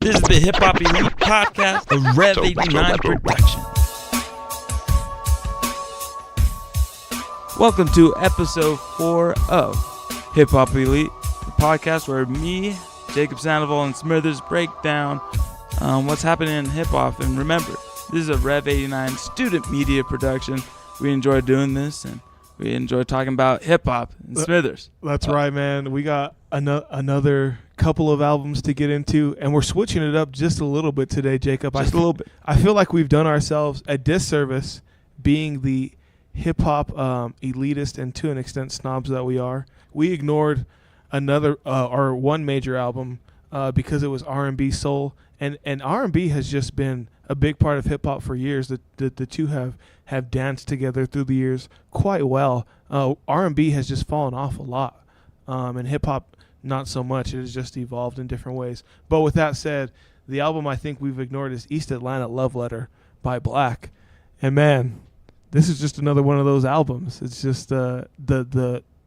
This is the Hip Hop Elite Podcast, a Rev 89 production. Welcome to episode 4 of Hip Hop Elite, the podcast where me, Jacob Sandoval, and SmitherzZz break down what's happening in hip hop. And remember, this is a Rev 89 student media production. We enjoy doing this, and we enjoy talking about hip hop and SmitherzZz. That's right, man. We got another couple of albums to get into, and we're switching it up just a little bit today, Jacob. Just a little bit. I feel like we've done ourselves a disservice being the hip-hop elitist and to an extent snobs that we are. We ignored our one major album because it was R&B soul, and R&B has just been a big part of hip-hop for years. The two have danced together through the years quite well. R&B has just fallen off a lot, and hip-hop not so much. It has just evolved in different ways. But with that said, the album I think we've ignored is East Atlanta Love Letter by Black. And man, this is just another one of those albums. It's just the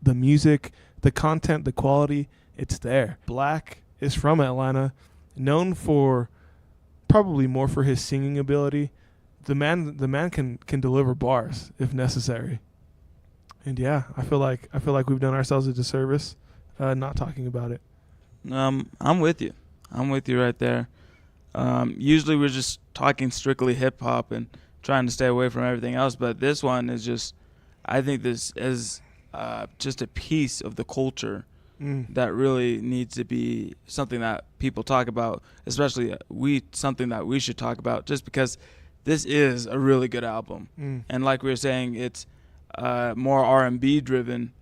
music, the content, the quality, it's there. Black is from Atlanta, known for probably more for his singing ability. The man can deliver bars if necessary. And yeah, I feel like we've done ourselves a disservice not talking about it. I'm with you. I'm with you right there. Usually we're just talking strictly hip hop and trying to stay away from everything else, but this one is just, I think this is just a piece of the culture that really needs to be something that people talk about, especially something that we should talk about, just because this is a really good album. And like we were saying, it's more R&B driven,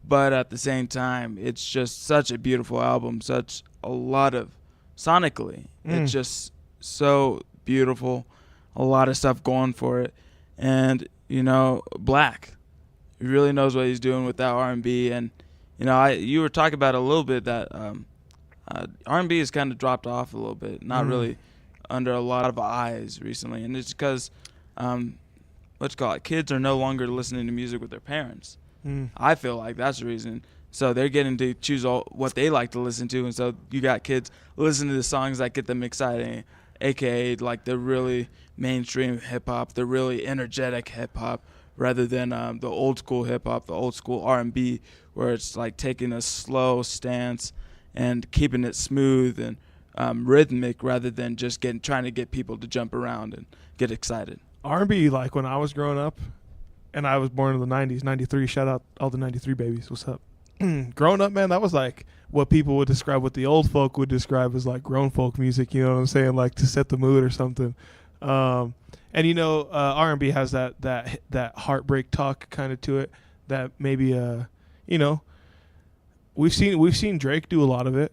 but at the same time, it's just such a beautiful album, such a lot of sonically. It's just so beautiful, a lot of stuff going for it. And, you know, Black, he really knows what he's doing with that R&B. And, you know, you were talking about a little bit that R&B has kind of dropped off a little bit, not really under a lot of eyes recently. And it's because, kids are no longer listening to music with their parents. I feel like that's the reason. So they're getting to choose what they like to listen to, and so you got kids listening to the songs that get them excited, aka like the really mainstream hip hop, the really energetic hip hop, rather than the old school hip hop, the old school R&B, where it's like taking a slow stance and keeping it smooth and rhythmic, rather than just trying to get people to jump around and get excited. R&B, like when I was growing up, and I was born in the 90s, 93, shout out all the 93 babies, what's up? Growing up, man, that was like what people would describe, what the old folk would describe as like grown folk music, you know what I'm saying, like to set the mood or something. And you know, R&B has that heartbreak talk kind of to it that maybe, you know, we've seen Drake do a lot of it.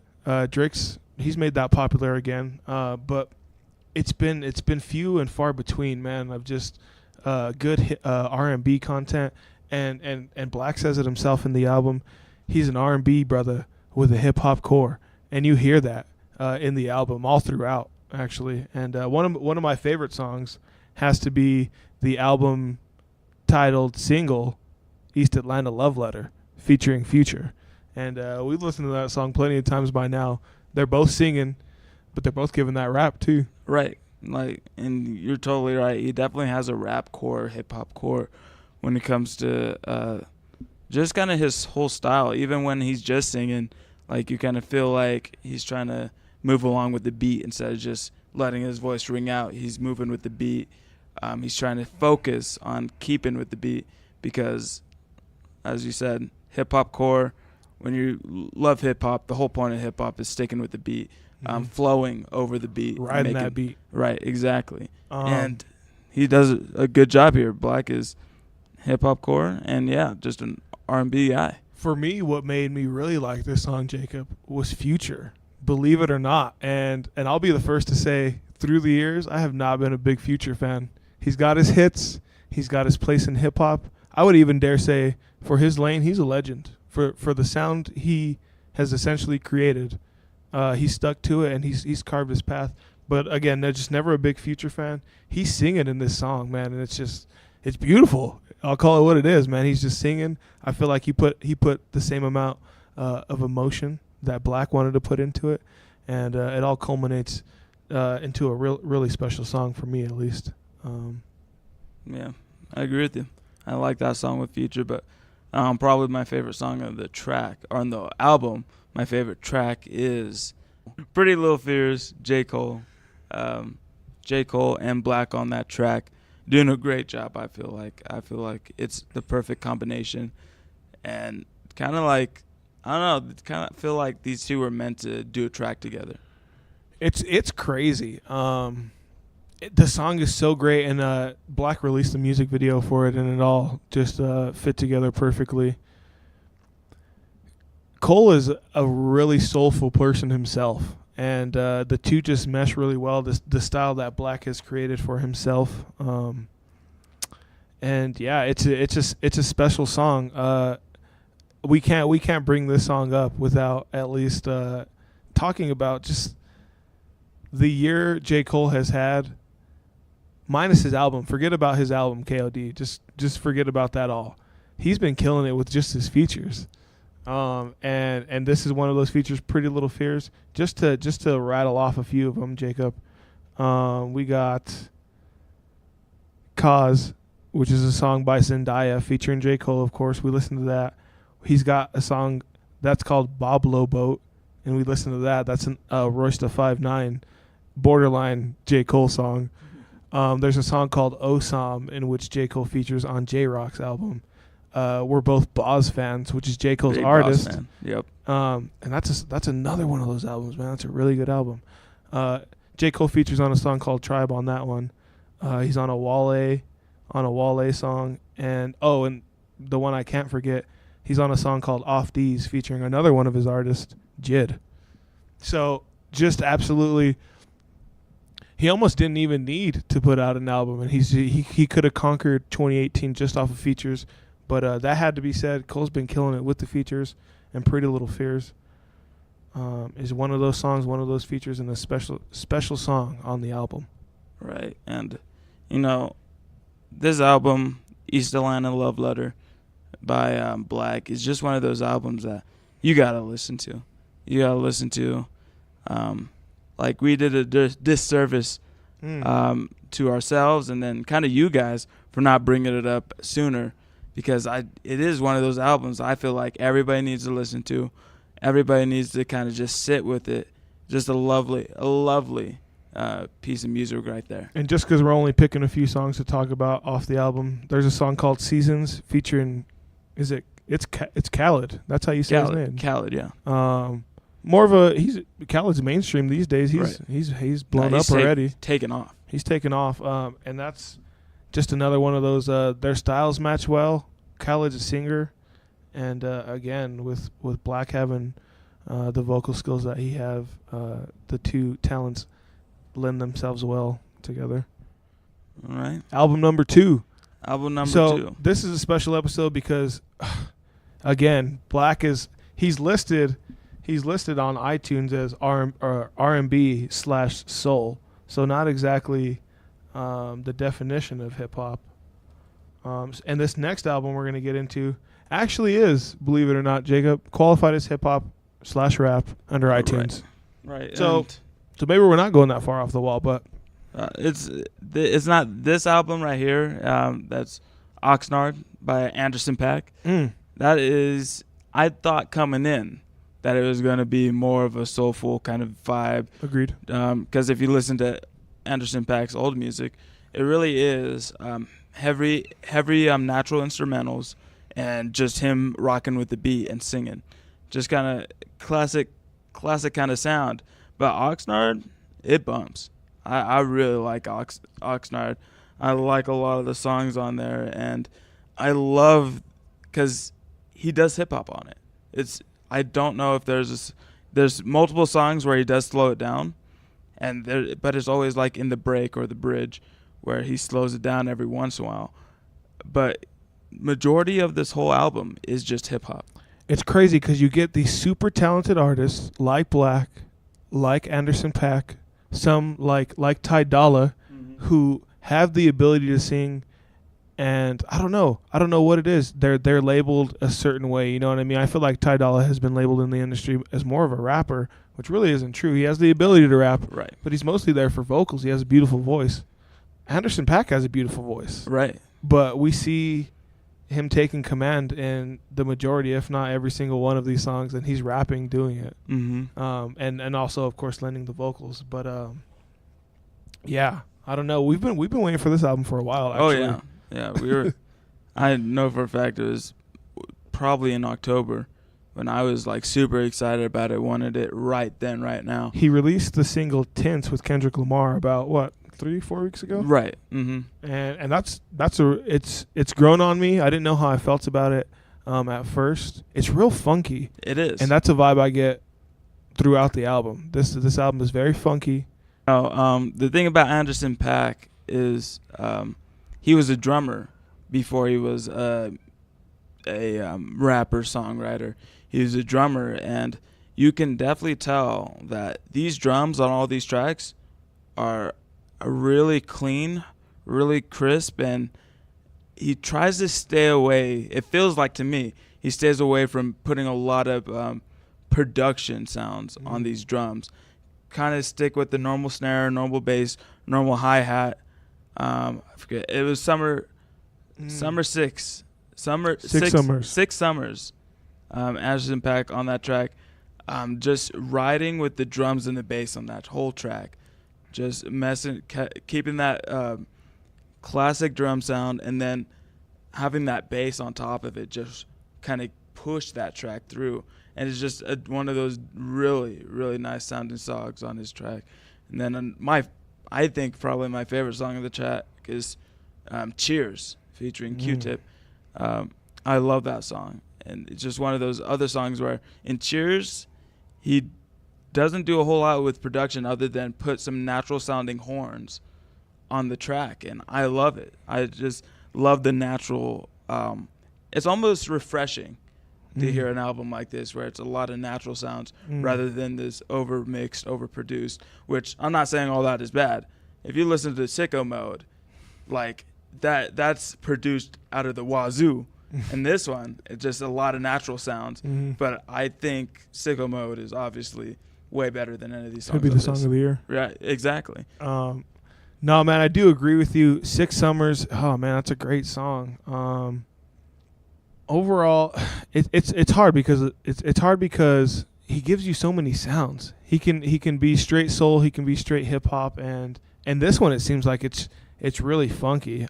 He's made that popular again, but it's been few and far between, man, of just good R&B content, and Black says it himself in the album. He's an R&B brother with a hip hop core, and you hear that in the album all throughout, actually. And one of my favorite songs has to be the album titled single East Atlanta Love Letter featuring Future. And we've listened to that song plenty of times by now. They're both singing, but they're both giving that rap too. Right. Like, and you're totally right. He definitely has a rap core, hip hop core when it comes to just kind of his whole style. Even when he's just singing, like you kind of feel like he's trying to move along with the beat instead of just letting his voice ring out. He's moving with the beat. He's trying to focus on keeping with the beat because, as you said, hip hop core. When you love hip hop, the whole point of hip hop is sticking with the beat. Flowing over the beat. Riding that beat. Right, exactly. And he does a good job here. Black is hip-hop core and, yeah, just an R&B guy. For me, what made me really like this song, Jacob, was Future, believe it or not. And I'll be the first to say, through the years, I have not been a big Future fan. He's got his hits. He's got his place in hip-hop. I would even dare say, for his lane, he's a legend. For the sound he has essentially created, he's stuck to it, and he's carved his path. But again, they're just never a big Future fan. He's singing in this song, man, and it's beautiful. I'll call it what it is, man. He's just singing. I feel like he put the same amount of emotion that Black wanted to put into it, and it all culminates into a really special song for me, at least. Yeah, I agree with you. I like that song with Future, but probably my favorite song of the track, or on the album, my favorite track is Pretty Little Fears, J. Cole. J. Cole and Black on that track, doing a great job, I feel like it's the perfect combination. And kind of like, I don't know, kind of feel like these two were meant to do a track together. It's crazy. The song is so great, and Black released the music video for it, and it all just fit together perfectly. Cole is a really soulful person himself, and the two just mesh really well. The style that Black has created for himself, and yeah, it's a special song. We can't bring this song up without at least talking about just the year J. Cole has had, minus his album. Forget about his album KOD. Just forget about that all. He's been killing it with just his features. And this is one of those features, Pretty Little Fears. Just to rattle off a few of them, Jacob. We got Cause, which is a song by Zendaya featuring J. Cole, of course. We listened to that. He's got a song that's called Boblo Boat, and we listened to that. That's a Royce da 5'9", borderline J. Cole song. There's a song called Osam, in which J. Cole features on J-Rock's album. We're both Boz fans, which is J. Cole's Big artist. Boss, man. Yep. And that's another one of those albums, man. That's a really good album. J. Cole features on a song called Tribe on that one. He's on a Wale song, and the one I can't forget, he's on a song called Off D's featuring another one of his artists, Jid. So just absolutely, he almost didn't even need to put out an album, and he could have conquered 2018 just off of features. But that had to be said. Cole's been killing it with the features, and Pretty Little Fears is one of those songs, one of those features, and a special song on the album. Right. And, this album, East Atlanta Love Letter by Black, is just one of those albums that you got to listen to. You got to listen to. Like, we did a disservice to ourselves and then kind of you guys for not bringing it up sooner. Because it is one of those albums I feel like everybody needs to listen to. Everybody needs to kind of just sit with it. Just a lovely piece of music right there. And just because we're only picking a few songs to talk about off the album, there's a song called Seasons featuring, it's Khaled. That's how you say his name. Khaled, yeah. More of Khaled's mainstream these days. He's blown up already. Taken off. He's taken off, and that's just another one of those. Their styles match well. Khaled's a singer, and again with Black having the vocal skills that he have, the two talents lend themselves well together. All right. Album number 2. So this is a special episode because, again, Black he's listed on iTunes as R&B / soul. So not exactly the definition of hip hop. And this next album we're going to get into actually is, believe it or not, Jacob, qualified as hip hop / rap under iTunes. Right. So maybe we're not going that far off the wall, but it's not this album right here. That's Oxnard by Anderson Paak. That is, I thought coming in that it was going to be more of a soulful kind of vibe. Agreed. Because if you listen to Anderson Paak's old music, it really is heavy natural instrumentals and just him rocking with the beat and singing. Just kind of classic kind of sound. But Oxnard, it bumps. I really like Oxnard. I like a lot of the songs on there, and I love because he does hip hop on it. I don't know if there's multiple songs where he does slow it down, but it's always like in the break or the bridge where he slows it down every once in a while. But majority of this whole album is just hip hop. It's crazy because you get these super talented artists like Black, like Anderson Paak, some like Ty Dolla, who have the ability to sing And I don't know what it is. They're labeled a certain way. You know what I mean? I feel like Ty Dolla has been labeled in the industry as more of a rapper, which really isn't true. He has the ability to rap, Right. but he's mostly there for vocals. He has a beautiful voice. Anderson Paak has a beautiful voice, Right. but we see him taking command in the majority, if not every single one of these songs, and he's rapping, doing it. Mm-hmm. And also of course lending the vocals. But yeah, I don't know. We've been waiting for this album for a while. Actually. Oh yeah. Yeah, we were. I know for a fact it was probably in October when I was like super excited about it, wanted it right then, right now. He released the single "Tints" with Kendrick Lamar about 3-4 weeks ago. Right. Mm-hmm. And it's grown on me. I didn't know how I felt about it at first. It's real funky. It is, and that's a vibe I get throughout the album. This album is very funky. The thing about Anderson Paak is he was a drummer before he was a rapper songwriter. He was a drummer, and you can definitely tell that these drums on all these tracks are really clean, really crisp, and he tries to stay away. It feels like to me he stays away from putting a lot of production sounds on these drums. Kind of stick with the normal snare, normal bass, normal hi-hat. I forget. It was summer 6 summers. Anderson Paak on that track, just riding with the drums and the bass on that whole track, just keeping that classic drum sound, and then having that bass on top of it, just kind of push that track through. And it's just one of those really, really nice sounding songs on his track. And then I think probably my favorite song of the track is Cheers, featuring Q-Tip. I love that song. And it's just one of those other songs where in Cheers, he doesn't do a whole lot with production other than put some natural sounding horns on the track. And I love it. I just love the natural. It's almost refreshing to hear an album like this where it's a lot of natural sounds rather than this over-mixed, over-produced, which I'm not saying all that is bad. If you listen to Sicko Mode, like that's produced out of the wazoo. And this one, it's just a lot of natural sounds. But I think Sicko Mode is obviously way better than any of these songs. Could be the song of the year. Right, exactly. No, man, I do agree with you. 6 Summers, oh, man, that's a great song. Overall, it's hard because he gives you so many sounds. He can be straight soul, he can be straight hip hop, and this one it seems like it's really funky.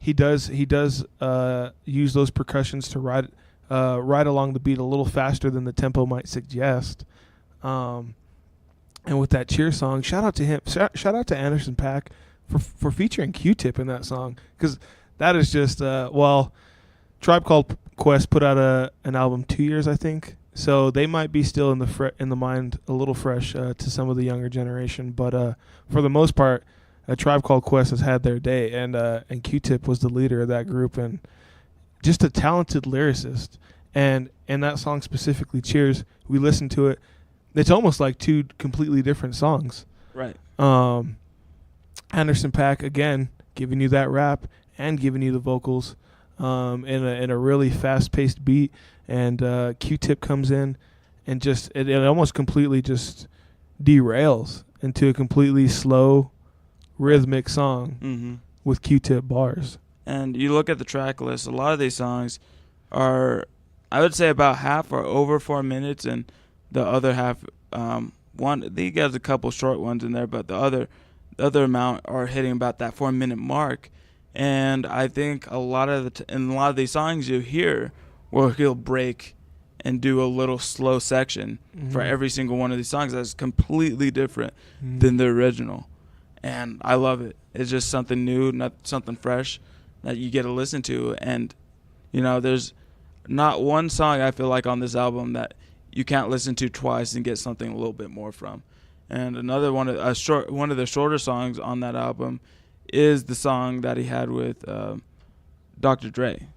He does use those percussions to ride along the beat a little faster than the tempo might suggest. And with that Cheer song, shout out to him. Shout out to Anderson Paak for featuring Q-Tip in that song, because that is just Tribe Called Quest put out an album 2 years, I think. So they might be still in the mind a little fresh to some of the younger generation, but for the most part, a Tribe Called Quest has had their day, and Q-Tip was the leader of that group, and just a talented lyricist. And that song specifically, Cheers, we listened to it. It's almost like 2 completely different songs. Right. Anderson Paak, again, giving you that rap and giving you the vocals in a really fast-paced beat, and Q-Tip comes in and just it almost completely just derails into a completely slow, rhythmic song with Q-Tip bars. And you look at the track list, a lot of these songs are, I would say about half are over 4 minutes, and the other half, he has a couple short ones in there, but the other amount are hitting about that 4 minute mark. And I think a lot of these songs you hear where he'll break and do a little slow section for every single one of these songs that's completely different than the original. And I love it. It's just something new, not something fresh that you get to listen to. And, there's not one song I feel like on this album that you can't listen to twice and get something a little bit more from. And another one of the shorter songs on that album is the song that he had with Dr. Dre.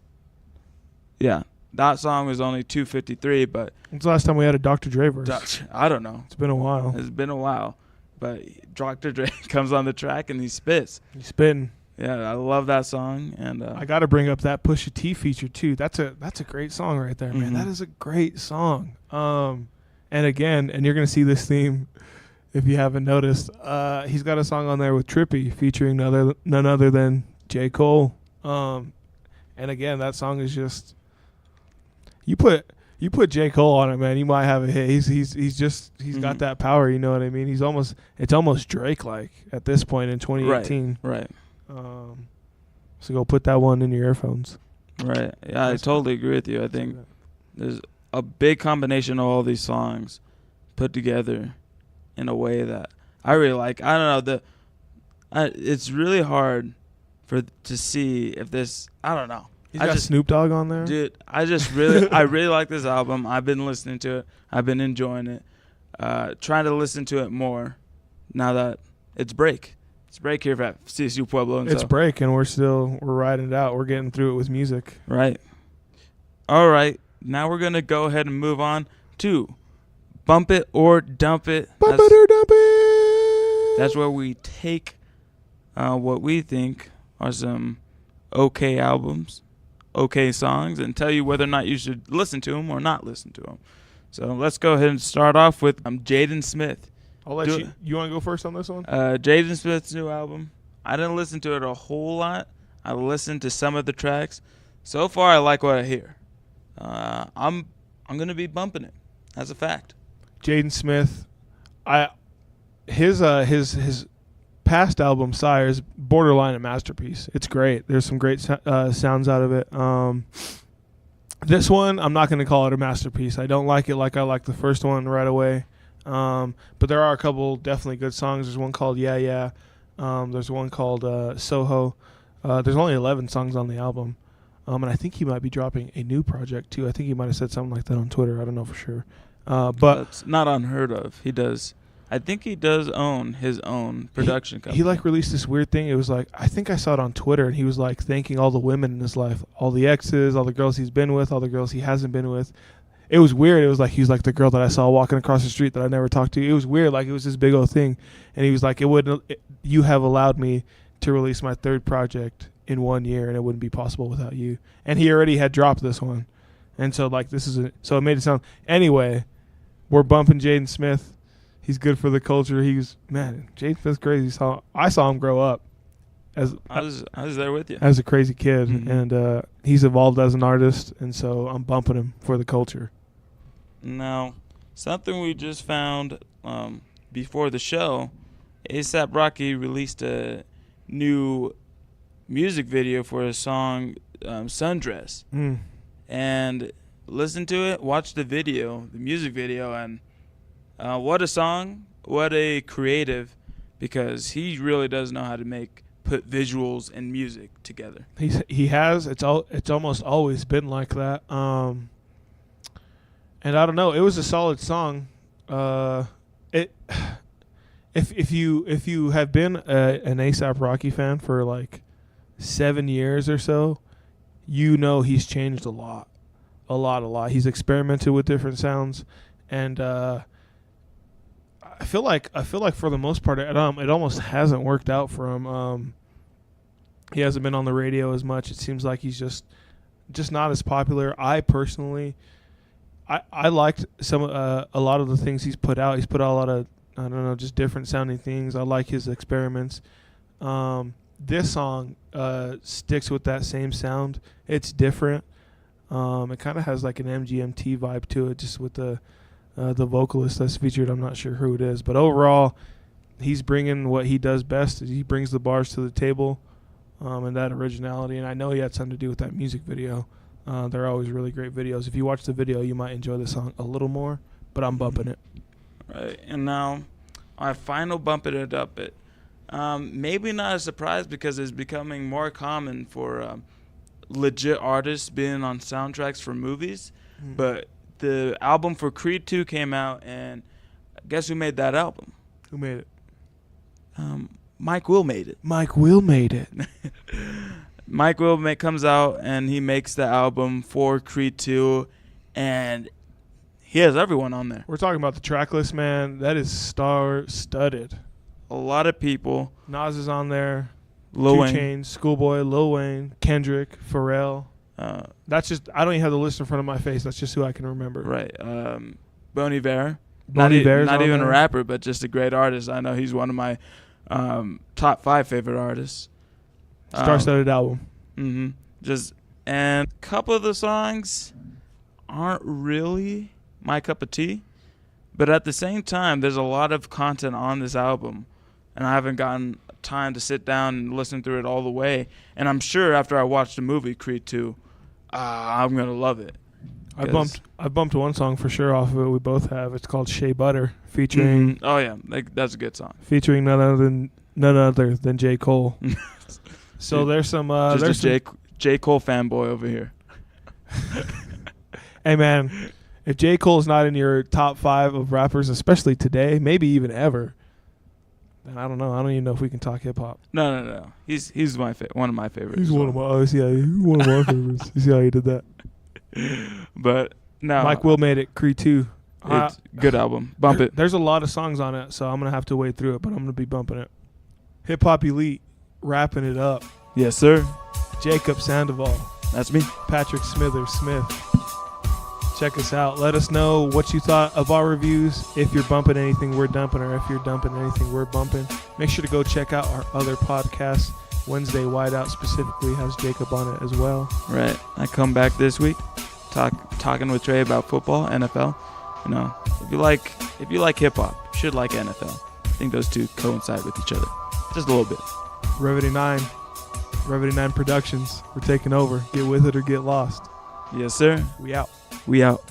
Yeah, that song was only 2:53, but when's the last time we had a Dr. Dre verse? I don't know. It's been a while. It's been a while, but Dr. Dre comes on the track and he spits. He's spitting. Yeah, I love that song, and I got to bring up that Pusha T feature too. That's a great song right there, man. Mhm. That is a great song. And again, and you're gonna see this theme if you haven't noticed. He's got a song on there with Trippy featuring none other than J. Cole. And again, that song is just you put J. Cole on it, man. You might have a hit. He's got that power. You know what I mean? It's almost Drake like at this point in 2018. Right. So go put that one in your earphones. Right. Yeah, I totally agree with you. I think there's a big combination of all these songs put together in a way that I really like. I don't know. It's really hard to see if this. I don't know. He's got Snoop Dogg on there. Dude, I really like this album. I've been listening to it. I've been enjoying it. Trying to listen to it more now that it's break. It's break here at CSU Pueblo. And it's break, and we're riding it out. We're getting through it with music. Right. All right. Now we're going to go ahead and move on to Bump It or Dump It. Bump it or dump it. That's where we take what we think are some okay albums, okay songs, and tell you whether or not you should listen to them or not listen to them. So let's go ahead and start off with Jaden Smith. I'll let you. You want to go first on this one? Jaden Smith's new album. I didn't listen to it a whole lot. I listened to some of the tracks. So far, I like what I hear. I'm gonna be bumping it. That's a fact. Jaden Smith, his past album Sire is borderline a masterpiece. It's great. There's some great sounds out of it. This one, I'm not gonna call it a masterpiece. I don't like it like I like the first one right away. But there are a couple definitely good songs. There's one called Yeah Yeah. There's one called Soho. There's only 11 songs on the album. And I think he might be dropping a new project too. I think he might have said something like that on Twitter. I don't know for sure. But it's not unheard of. I think he does own his own production company. He like released this weird thing. It was like, I think I saw it on Twitter, and he was like thanking all the women in his life, all the exes, all the girls he's been with, all the girls he hasn't been with. It was weird. It was like he was like the girl that I saw walking across the street that I never talked to. It was weird. Like it was this big old thing, and he was like, you have allowed me to release my third project in 1 year, and it wouldn't be possible without you. And he already had dropped this one, and so like so it made it sound. Anyway, we're bumping Jaden Smith. He's good for the culture. Jaden Smith's crazy. I saw him grow up. I was there with you as a crazy kid, mm-hmm. and he's evolved as an artist, and so I'm bumping him for the culture. Now, something we just found before the show, A$AP Rocky released a new music video for his song Sundress. And listen to it, watch the music video, and what a song, what a creative, because he really does know how to put visuals and music together. He has. It's almost always been like that. And I don't know. It was a solid song. If you have been an A$AP Rocky fan for like 7 years or so, you know he's changed a lot. He's experimented with different sounds, and I feel like for the most part it almost hasn't worked out for him. He hasn't been on the radio as much. It seems like he's just not as popular. I personally, I liked a lot of the things he's put out. He's put out a lot of, I don't know, just different sounding things. I like his experiments. This song sticks with that same sound. It's different. It kind of has like an MGMT vibe to it, just with the vocalist that's featured. I'm not sure who it is, but overall, he's bringing what he does best. He brings the bars to the table, and that originality. And I know he had something to do with that music video. They're always really great videos. If you watch the video, you might enjoy the song a little more, but I'm bumping it. Right. And now our final Bump It or Dump It. Maybe not a surprise, because it's becoming more common for legit artists being on soundtracks for movies. But the album for Creed 2 came out, and guess who made that album? Who made it? Mike Will made it. Mike Will made it. Mike Will comes out, and he makes the album for Creed 2, and he has everyone on there. We're talking about the track list, man. That is star-studded. A lot of people. Nas is on there. Lil 2 Wayne. Chainz, Schoolboy, Lil Wayne, Kendrick, Pharrell. That's just, I don't even have the list in front of my face. That's just who I can remember. Right. Bon Iver. Bon Iver's not on even there. a rapper, but just a great artist. I know he's one of my top 5 favorite artists. Star-studded album. And a couple of the songs aren't really my cup of tea, but at the same time, there's a lot of content on this album, and I haven't gotten time to sit down and listen through it all the way. And I'm sure after I watch the movie Creed 2, I'm gonna love it. I bumped one song for sure off of it. We both have. It's called Shea Butter, featuring Oh yeah, that's a good song. featuring none other than J. Cole. So there's some. Just There's a J. Cole fanboy over here. Hey man, if J. Cole's not in your top 5 of rappers, especially today, maybe even ever, then I don't know. I don't even know if we can talk hip hop. No. He's one of my favorites. He's one of my. Oh, yeah, he's one of my favorites. You see how he did that? But no, Mike Will made it. Creed 2. It's good album. Bump it. There's a lot of songs on it, so I'm gonna have to wade through it, but I'm gonna be bumping it. Hip Hop Elite, wrapping it up. Yes, sir. Jacob Sandoval, That's me. Patrick Smith. Check us out. Let us know what you thought of our reviews. If you're bumping anything we're dumping, or if you're dumping anything we're bumping. Make sure to go check out our other podcasts. Wednesday Wideout specifically has Jacob on it as well. Right. I come back this week, talking with Trey about football, NFL. You know, if you like hip hop, you should like NFL. I think those two coincide with each other, just a little bit. Revity 9 Productions. We're taking over. Get with it or get lost. Yes, sir. We out. We out.